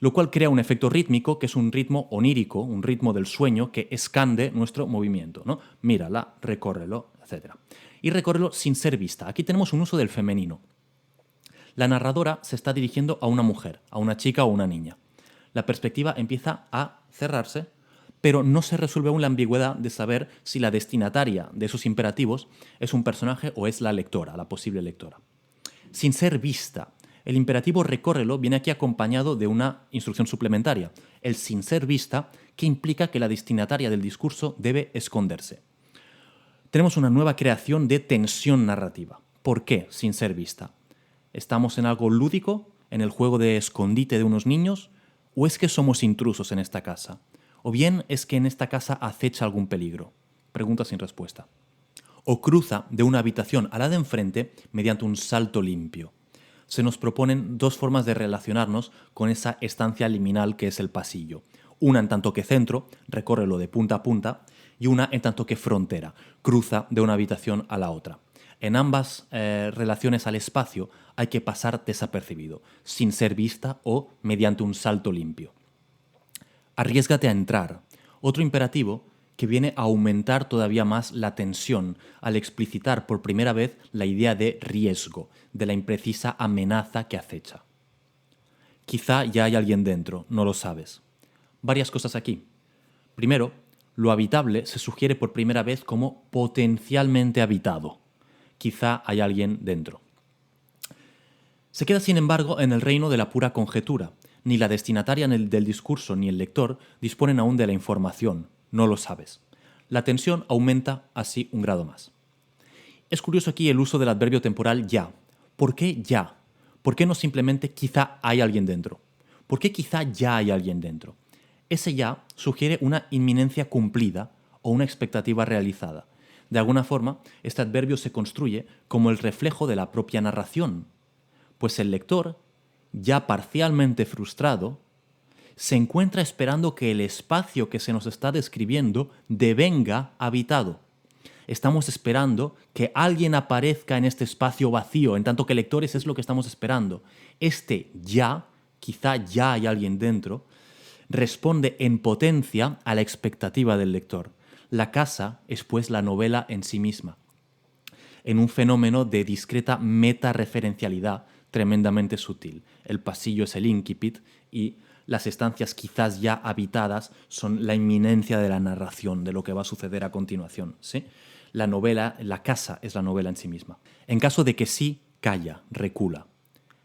lo cual crea un efecto rítmico que es un ritmo onírico, un ritmo del sueño que escande nuestro movimiento, ¿no? Mírala, recórrelo, etc. Y recórrelo sin ser vista. Aquí tenemos un uso del femenino. La narradora se está dirigiendo a una mujer, a una chica o una niña. La perspectiva empieza a cerrarse, pero no se resuelve aún la ambigüedad de saber si la destinataria de esos imperativos es un personaje o es la lectora, la posible lectora. Sin ser vista. El imperativo recórrelo viene aquí acompañado de una instrucción suplementaria, el sin ser vista, que implica que la destinataria del discurso debe esconderse. Tenemos una nueva creación de tensión narrativa. ¿Por qué sin ser vista? ¿Estamos en algo lúdico, en el juego de escondite de unos niños? ¿O es que somos intrusos en esta casa? ¿O bien es que en esta casa acecha algún peligro? Pregunta sin respuesta. O cruza de una habitación a la de enfrente mediante un salto limpio. Se nos proponen dos formas de relacionarnos con esa estancia liminal que es el pasillo. Una en tanto que centro, recórrelo de punta a punta, y una en tanto que frontera, cruza de una habitación a la otra. En ambas relaciones al espacio hay que pasar desapercibido, sin ser vista o mediante un salto limpio. Arriésgate a entrar. Otro imperativo que viene a aumentar todavía más la tensión al explicitar por primera vez la idea de riesgo, de la imprecisa amenaza que acecha. Quizá ya hay alguien dentro, no lo sabes. Varias cosas aquí. Primero, lo habitable se sugiere por primera vez como potencialmente habitado. Quizá hay alguien dentro. Se queda, sin embargo, en el reino de la pura conjetura. Ni la destinataria del discurso ni el lector disponen aún de la información, no lo sabes. La tensión aumenta así un grado más. Es curioso aquí el uso del adverbio temporal ya. ¿Por qué ya? ¿Por qué no simplemente quizá hay alguien dentro? ¿Por qué quizá ya hay alguien dentro? Ese ya sugiere una inminencia cumplida o una expectativa realizada. De alguna forma, este adverbio se construye como el reflejo de la propia narración, pues el lector, ya parcialmente frustrado, se encuentra esperando que el espacio que se nos está describiendo devenga habitado. Estamos esperando que alguien aparezca en este espacio vacío, en tanto que lectores es lo que estamos esperando. Este ya, quizá ya hay alguien dentro, responde en potencia a la expectativa del lector. La casa es pues la novela en sí misma, en un fenómeno de discreta meta-referencialidad tremendamente sutil. El pasillo es el incipit y las estancias quizás ya habitadas son la inminencia de la narración, de lo que va a suceder a continuación. ¿Sí? La novela, la casa es la novela en sí misma. En caso de que sí, calla, recula.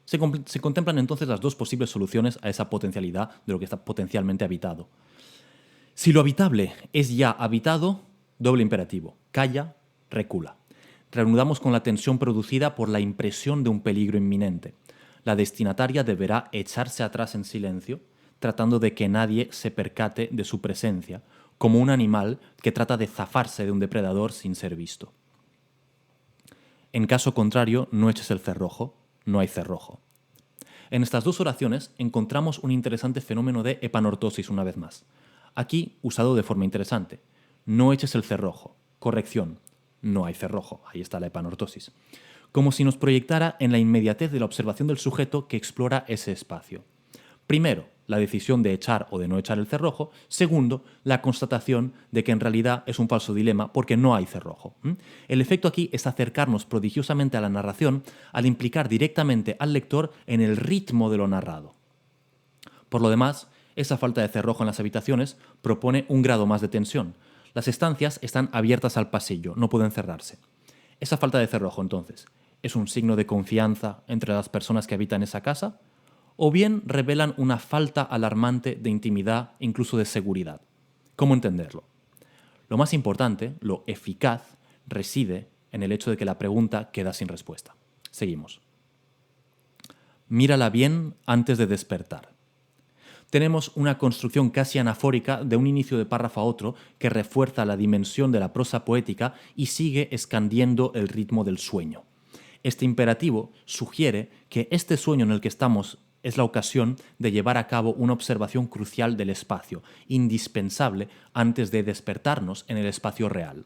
Se contemplan entonces las dos posibles soluciones a esa potencialidad de lo que está potencialmente habitado. Si lo habitable es ya habitado, doble imperativo, calla, recula. Reanudamos con la tensión producida por la impresión de un peligro inminente. La destinataria deberá echarse atrás en silencio, tratando de que nadie se percate de su presencia, como un animal que trata de zafarse de un depredador sin ser visto. En caso contrario, no eches el cerrojo, no hay cerrojo. En estas dos oraciones encontramos un interesante fenómeno de epanortosis una vez más. Aquí usado de forma interesante. No eches el cerrojo. Corrección. No hay cerrojo. Ahí está la epanortosis. Como si nos proyectara en la inmediatez de la observación del sujeto que explora ese espacio. Primero, la decisión de echar o de no echar el cerrojo. Segundo, la constatación de que en realidad es un falso dilema porque no hay cerrojo. El efecto aquí es acercarnos prodigiosamente a la narración al implicar directamente al lector en el ritmo de lo narrado. Por lo demás, esa falta de cerrojo en las habitaciones propone un grado más de tensión. Las estancias están abiertas al pasillo, no pueden cerrarse. Esa falta de cerrojo, entonces, ¿es un signo de confianza entre las personas que habitan esa casa? ¿O bien revelan una falta alarmante de intimidad, incluso de seguridad? ¿Cómo entenderlo? Lo más importante, lo eficaz, reside en el hecho de que la pregunta queda sin respuesta. Seguimos. Mírala bien antes de despertar. Tenemos una construcción casi anafórica de un inicio de párrafo a otro que refuerza la dimensión de la prosa poética y sigue escandiendo el ritmo del sueño. Este imperativo sugiere que este sueño en el que estamos es la ocasión de llevar a cabo una observación crucial del espacio, indispensable antes de despertarnos en el espacio real.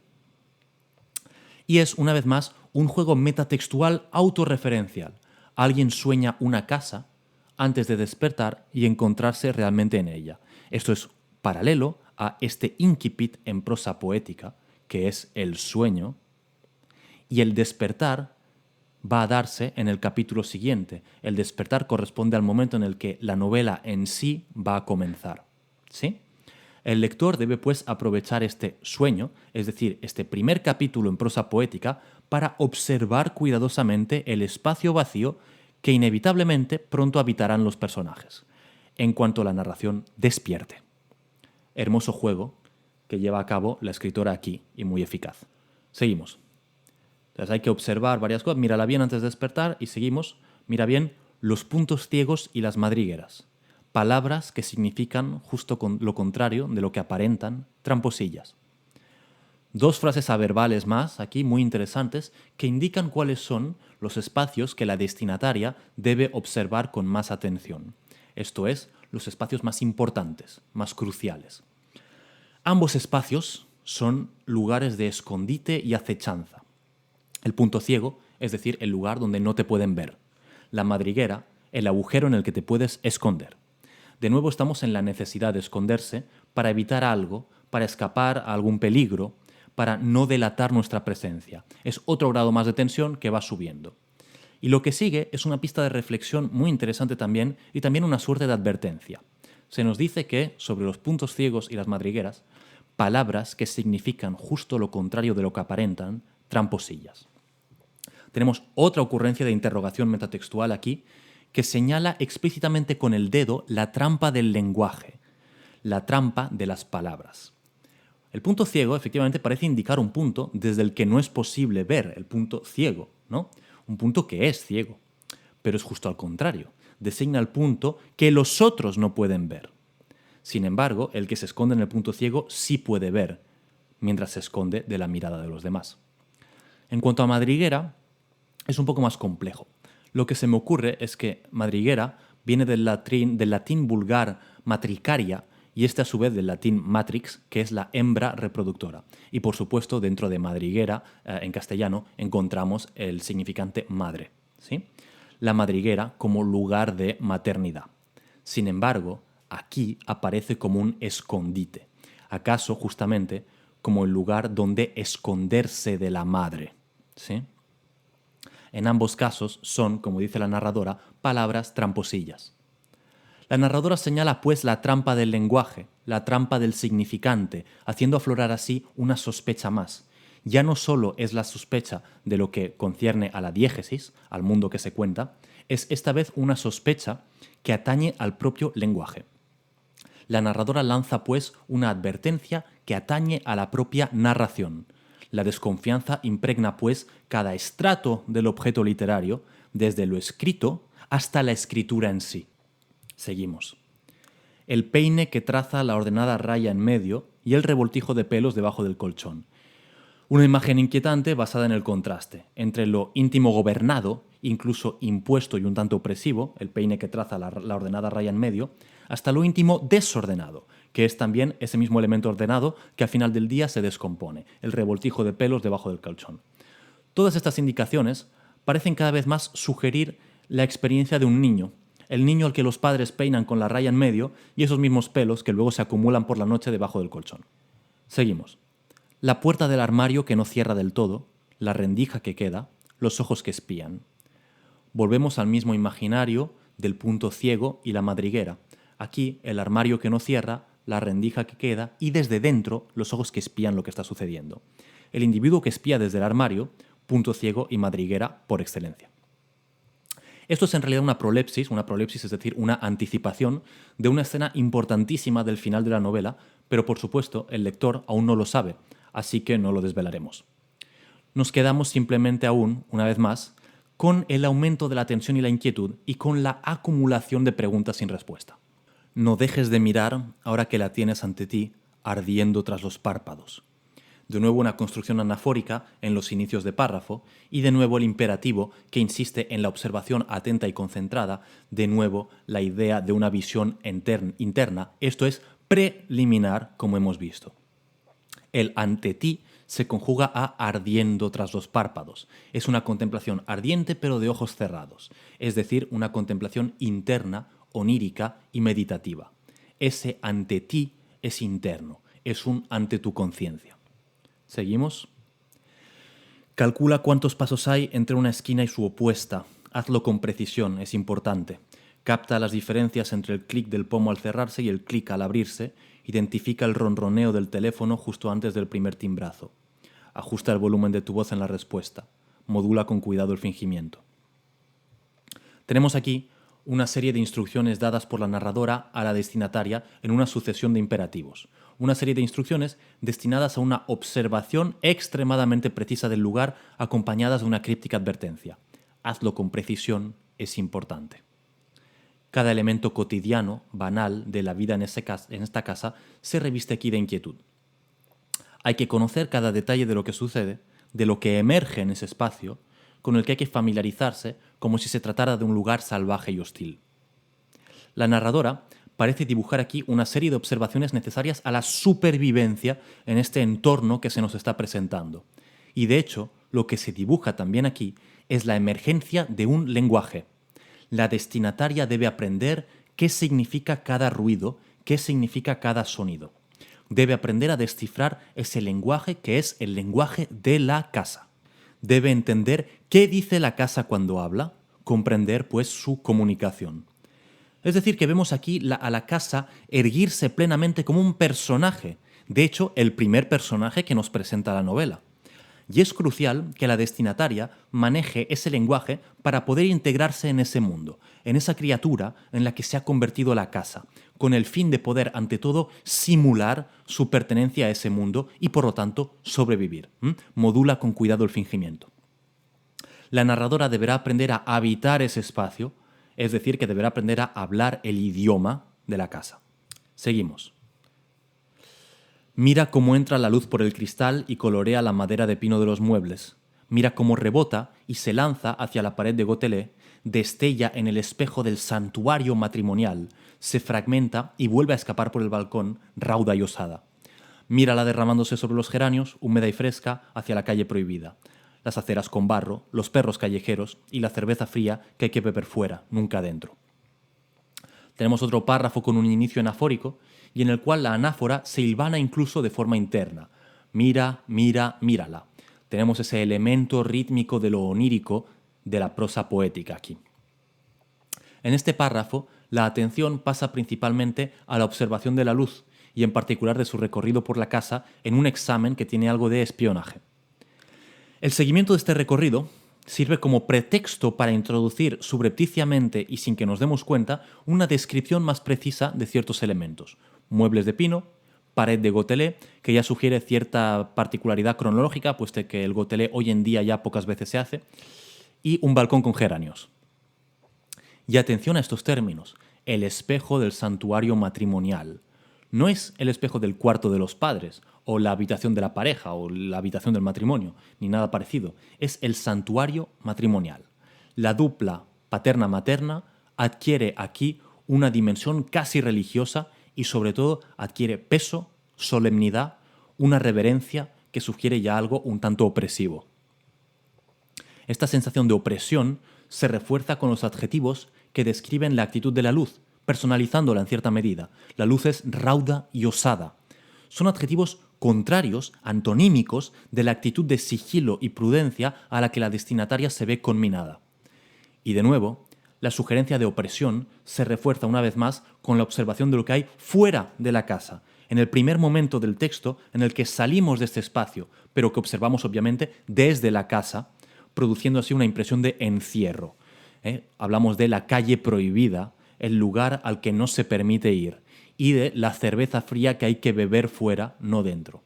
Y es, una vez más, un juego metatextual autorreferencial. Alguien sueña una casa antes de despertar y encontrarse realmente en ella. Esto es paralelo a este incipit en prosa poética, que es el sueño, y el despertar va a darse en el capítulo siguiente. El despertar corresponde al momento en el que la novela en sí va a comenzar. ¿Sí? El lector debe pues aprovechar este sueño, es decir, este primer capítulo en prosa poética, para observar cuidadosamente el espacio vacío que inevitablemente pronto habitarán los personajes, en cuanto la narración despierte. Hermoso juego que lleva a cabo la escritora aquí y muy eficaz. Seguimos. Entonces hay que observar varias cosas. Mírala bien antes de despertar y seguimos. Mira bien los puntos ciegos y las madrigueras. Palabras que significan justo lo contrario de lo que aparentan, tramposillas. Dos frases averbales más aquí muy interesantes que indican cuáles son los espacios que la destinataria debe observar con más atención. Esto es, los espacios más importantes, más cruciales. Ambos espacios son lugares de escondite y acechanza. El punto ciego, es decir, el lugar donde no te pueden ver. La madriguera, el agujero en el que te puedes esconder. De nuevo estamos en la necesidad de esconderse para evitar algo, para escapar a algún peligro, para no delatar nuestra presencia. Es otro grado más de tensión que va subiendo. Y lo que sigue es una pista de reflexión muy interesante también y también una suerte de advertencia. Se nos dice que, sobre los puntos ciegos y las madrigueras, palabras que significan justo lo contrario de lo que aparentan, tramposillas. Tenemos otra ocurrencia de interrogación metatextual aquí que señala explícitamente con el dedo la trampa del lenguaje, la trampa de las palabras. El punto ciego efectivamente parece indicar un punto desde el que no es posible ver, el punto ciego, ¿no? Un punto que es ciego. Pero es justo al contrario, designa el punto que los otros no pueden ver. Sin embargo, el que se esconde en el punto ciego sí puede ver, mientras se esconde de la mirada de los demás. En cuanto a madriguera, es un poco más complejo. Lo que se me ocurre es que madriguera viene del latín vulgar matricaria, y este a su vez del latín matrix, que es la hembra reproductora. Y por supuesto, dentro de madriguera, en castellano, encontramos el significante madre, ¿sí? La madriguera como lugar de maternidad. Sin embargo, aquí aparece como un escondite. ¿Acaso justamente como el lugar donde esconderse de la madre? ¿Sí? En ambos casos son, como dice la narradora, palabras tramposillas. La narradora señala pues la trampa del lenguaje, la trampa del significante, haciendo aflorar así una sospecha más. Ya no solo es la sospecha de lo que concierne a la diégesis, al mundo que se cuenta, es esta vez una sospecha que atañe al propio lenguaje. La narradora lanza pues una advertencia que atañe a la propia narración. La desconfianza impregna pues cada estrato del objeto literario, desde lo escrito hasta la escritura en sí. Seguimos. El peine que traza la ordenada raya en medio y el revoltijo de pelos debajo del colchón. Una imagen inquietante basada en el contraste entre lo íntimo gobernado, incluso impuesto y un tanto opresivo, el peine que traza la ordenada raya en medio, hasta lo íntimo desordenado, que es también ese mismo elemento ordenado que al final del día se descompone, el revoltijo de pelos debajo del colchón. Todas estas indicaciones parecen cada vez más sugerir la experiencia de un niño, el niño al que los padres peinan con la raya en medio y esos mismos pelos que luego se acumulan por la noche debajo del colchón. Seguimos. La puerta del armario que no cierra del todo, la rendija que queda, los ojos que espían. Volvemos al mismo imaginario del punto ciego y la madriguera. Aquí el armario que no cierra, la rendija que queda y desde dentro los ojos que espían lo que está sucediendo. El individuo que espía desde el armario, punto ciego y madriguera por excelencia. Esto es en realidad una prolepsis, es decir, una anticipación de una escena importantísima del final de la novela, pero por supuesto el lector aún no lo sabe, así que no lo desvelaremos. Nos quedamos simplemente aún, una vez más, con el aumento de la tensión y la inquietud y con la acumulación de preguntas sin respuesta. No dejes de mirar ahora que la tienes ante ti, ardiendo tras los párpados. De nuevo una construcción anafórica en los inicios de párrafo y de nuevo el imperativo que insiste en la observación atenta y concentrada, de nuevo la idea de una visión interna, esto es preliminar como hemos visto. El ante ti se conjuga a ardiendo tras los párpados. Es una contemplación ardiente pero de ojos cerrados, es decir, una contemplación interna, onírica y meditativa. Ese ante ti es interno, es un ante tu conciencia. ¿Seguimos? Calcula cuántos pasos hay entre una esquina y su opuesta. Hazlo con precisión, es importante. Capta las diferencias entre el clic del pomo al cerrarse y el clic al abrirse. Identifica el ronroneo del teléfono justo antes del primer timbrazo. Ajusta el volumen de tu voz en la respuesta. Modula con cuidado el fingimiento. Tenemos aquí una serie de instrucciones dadas por la narradora a la destinataria en una sucesión de imperativos. Una serie de instrucciones destinadas a una observación extremadamente precisa del lugar, acompañadas de una críptica advertencia. Hazlo con precisión, es importante. Cada elemento cotidiano, banal, de la vida en esta casa se reviste aquí de inquietud. Hay que conocer cada detalle de lo que sucede, de lo que emerge en ese espacio, con el que hay que familiarizarse como si se tratara de un lugar salvaje y hostil. La narradora parece dibujar aquí una serie de observaciones necesarias a la supervivencia en este entorno que se nos está presentando. Y de hecho, lo que se dibuja también aquí es la emergencia de un lenguaje. La destinataria debe aprender qué significa cada ruido, qué significa cada sonido. Debe aprender a descifrar ese lenguaje que es el lenguaje de la casa. Debe entender qué dice la casa cuando habla, comprender pues su comunicación. Es decir, que vemos aquí a la casa erguirse plenamente como un personaje, de hecho el primer personaje que nos presenta la novela. Y es crucial que la destinataria maneje ese lenguaje para poder integrarse en ese mundo, en esa criatura en la que se ha convertido la casa, con el fin de poder, ante todo, simular su pertenencia a ese mundo y, por lo tanto, sobrevivir. Modula con cuidado el fingimiento. La narradora deberá aprender a habitar ese espacio, es decir, que deberá aprender a hablar el idioma de la casa. Seguimos. Mira cómo entra la luz por el cristal y colorea la madera de pino de los muebles. Mira cómo rebota y se lanza hacia la pared de gotelé, destella en el espejo del santuario matrimonial, se fragmenta y vuelve a escapar por el balcón, rauda y osada. Mírala derramándose sobre los geranios, húmeda y fresca, hacia la calle prohibida. Las aceras con barro, los perros callejeros y la cerveza fría que hay que beber fuera, nunca dentro. Tenemos otro párrafo con un inicio anafórico y en el cual la anáfora se hilvana incluso de forma interna. Mira, mira, mírala. Tenemos ese elemento rítmico de lo onírico de la prosa poética aquí. En este párrafo, la atención pasa principalmente a la observación de la luz y en particular de su recorrido por la casa en un examen que tiene algo de espionaje. El seguimiento de este recorrido sirve como pretexto para introducir subrepticiamente y sin que nos demos cuenta una descripción más precisa de ciertos elementos. Muebles de pino, pared de gotelé, que ya sugiere cierta particularidad cronológica, puesto que el gotelé hoy en día ya pocas veces se hace, y un balcón con geranios. Y atención a estos términos, el espejo del santuario matrimonial. No es el espejo del cuarto de los padres, o la habitación de la pareja, o la habitación del matrimonio, ni nada parecido. Es el santuario matrimonial. La dupla paterna-materna adquiere aquí una dimensión casi religiosa y sobre todo adquiere peso, solemnidad, una reverencia que sugiere ya algo un tanto opresivo. Esta sensación de opresión se refuerza con los adjetivos que describen la actitud de la luz, personalizándola en cierta medida. La luz es rauda y osada. Son adjetivos contrarios, antonímicos, de la actitud de sigilo y prudencia a la que la destinataria se ve conminada. Y de nuevo, la sugerencia de opresión se refuerza una vez más con la observación de lo que hay fuera de la casa, en el primer momento del texto en el que salimos de este espacio, pero que observamos obviamente desde la casa, produciendo así una impresión de encierro. Hablamos de la calle prohibida, el lugar al que no se permite ir, y de la cerveza fría que hay que beber fuera, no dentro.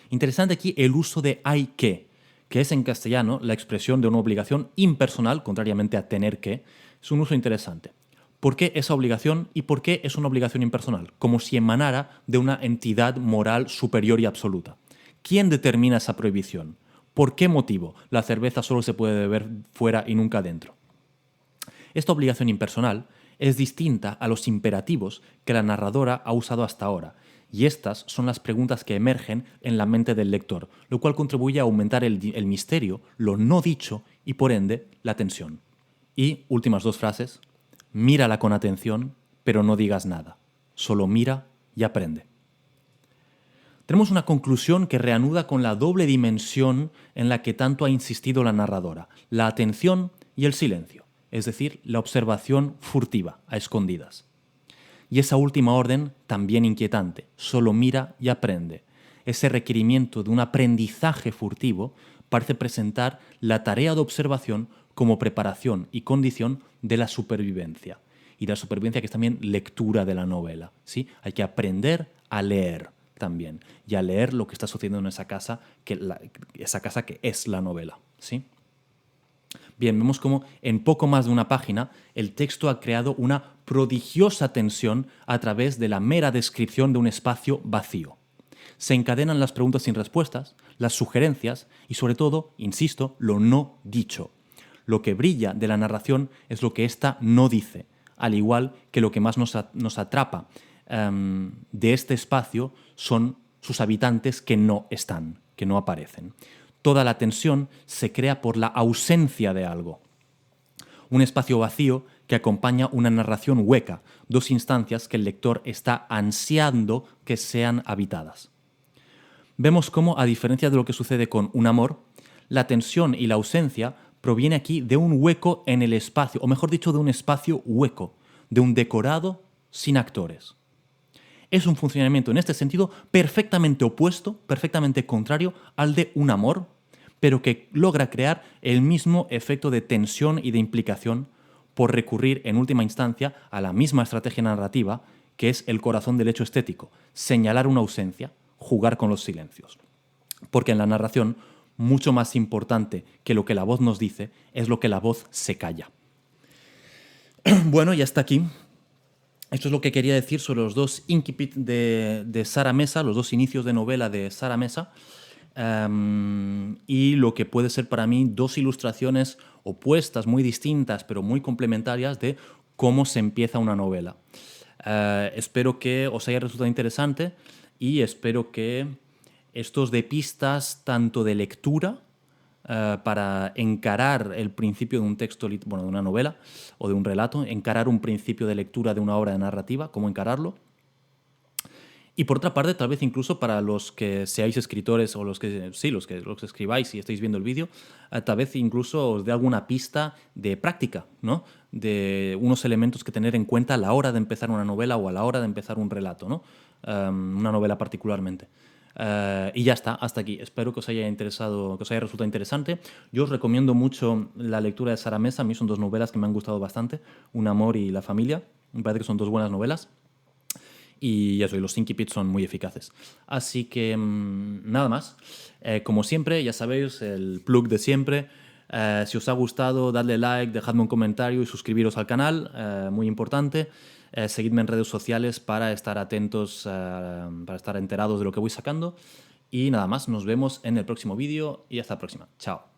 Interesante aquí el uso de hay que es en castellano la expresión de una obligación impersonal, contrariamente a tener que. Es un uso interesante. ¿Por qué esa obligación y por qué es una obligación impersonal? Como si emanara de una entidad moral superior y absoluta. ¿Quién determina esa prohibición? ¿Por qué motivo la cerveza solo se puede beber fuera y nunca dentro? Esta obligación impersonal es distinta a los imperativos que la narradora ha usado hasta ahora, y estas son las preguntas que emergen en la mente del lector, lo cual contribuye a aumentar el misterio, lo no dicho y, por ende, la tensión. Y, últimas dos frases, mírala con atención, pero no digas nada. Solo mira y aprende. Tenemos una conclusión que reanuda con la doble dimensión en la que tanto ha insistido la narradora, la atención y el silencio, es decir, la observación furtiva, a escondidas. Y esa última orden, también inquietante, solo mira y aprende. Ese requerimiento de un aprendizaje furtivo parece presentar la tarea de observación como preparación y condición de la supervivencia. Y la supervivencia que es también lectura de la novela, ¿sí? Hay que aprender a leer también, y a leer lo que está sucediendo en esa casa que es la novela, ¿sí? Bien, vemos cómo en poco más de una página el texto ha creado una prodigiosa tensión a través de la mera descripción de un espacio vacío. Se encadenan las preguntas sin respuestas, las sugerencias y, sobre todo, insisto, lo no dicho. Lo que brilla de la narración es lo que ésta no dice, al igual que lo que más nos atrapa de este espacio son sus habitantes que no están, que no aparecen. Toda la tensión se crea por la ausencia de algo. Un espacio vacío que acompaña una narración hueca, dos instancias que el lector está ansiando que sean habitadas. Vemos cómo, a diferencia de lo que sucede con un amor, la tensión y la ausencia proviene aquí de un hueco en el espacio, o mejor dicho, de un espacio hueco, de un decorado sin actores. es un funcionamiento en este sentido perfectamente opuesto, perfectamente contrario al de un amor, pero que logra crear el mismo efecto de tensión y de implicación por recurrir en última instancia a la misma estrategia narrativa que es el corazón del hecho estético, señalar una ausencia, jugar con los silencios. Porque en la narración, mucho más importante que lo que la voz nos dice es lo que la voz se calla. Bueno, y hasta aquí. Esto es lo que quería decir sobre los dos incipit de Sara Mesa, los dos inicios de novela de Sara Mesa, y lo que puede ser para mí dos ilustraciones opuestas, muy distintas, pero muy complementarias de cómo se empieza una novela. Espero que os haya resultado interesante y espero que estos de pistas tanto de lectura para encarar el principio de un texto, bueno, de una novela o de un relato, encarar un principio de lectura de una obra de narrativa, cómo encararlo. Y por otra parte, tal vez incluso para los que seáis escritores o los que escribáis y estáis viendo el vídeo, tal vez incluso os dé alguna pista de práctica, ¿no? De unos elementos que tener en cuenta a la hora de empezar una novela o a la hora de empezar un relato, ¿no? Una novela particularmente. Y ya está, hasta aquí. Espero que os haya interesado, que os haya resultado interesante. Yo os recomiendo mucho la lectura de Sara Mesa. A mí son dos novelas que me han gustado bastante, Un amor y La familia. Me parece que son dos buenas novelas. Y eso, y los incipits son muy eficaces. Así que nada más. Como siempre, ya sabéis, el plug de siempre. Si os ha gustado, dadle like, dejadme un comentario y suscribiros al canal, muy importante. Seguidme en redes sociales para estar atentos, para estar enterados de lo que voy sacando. Y nada más, nos vemos en el próximo vídeo y hasta la próxima. Chao.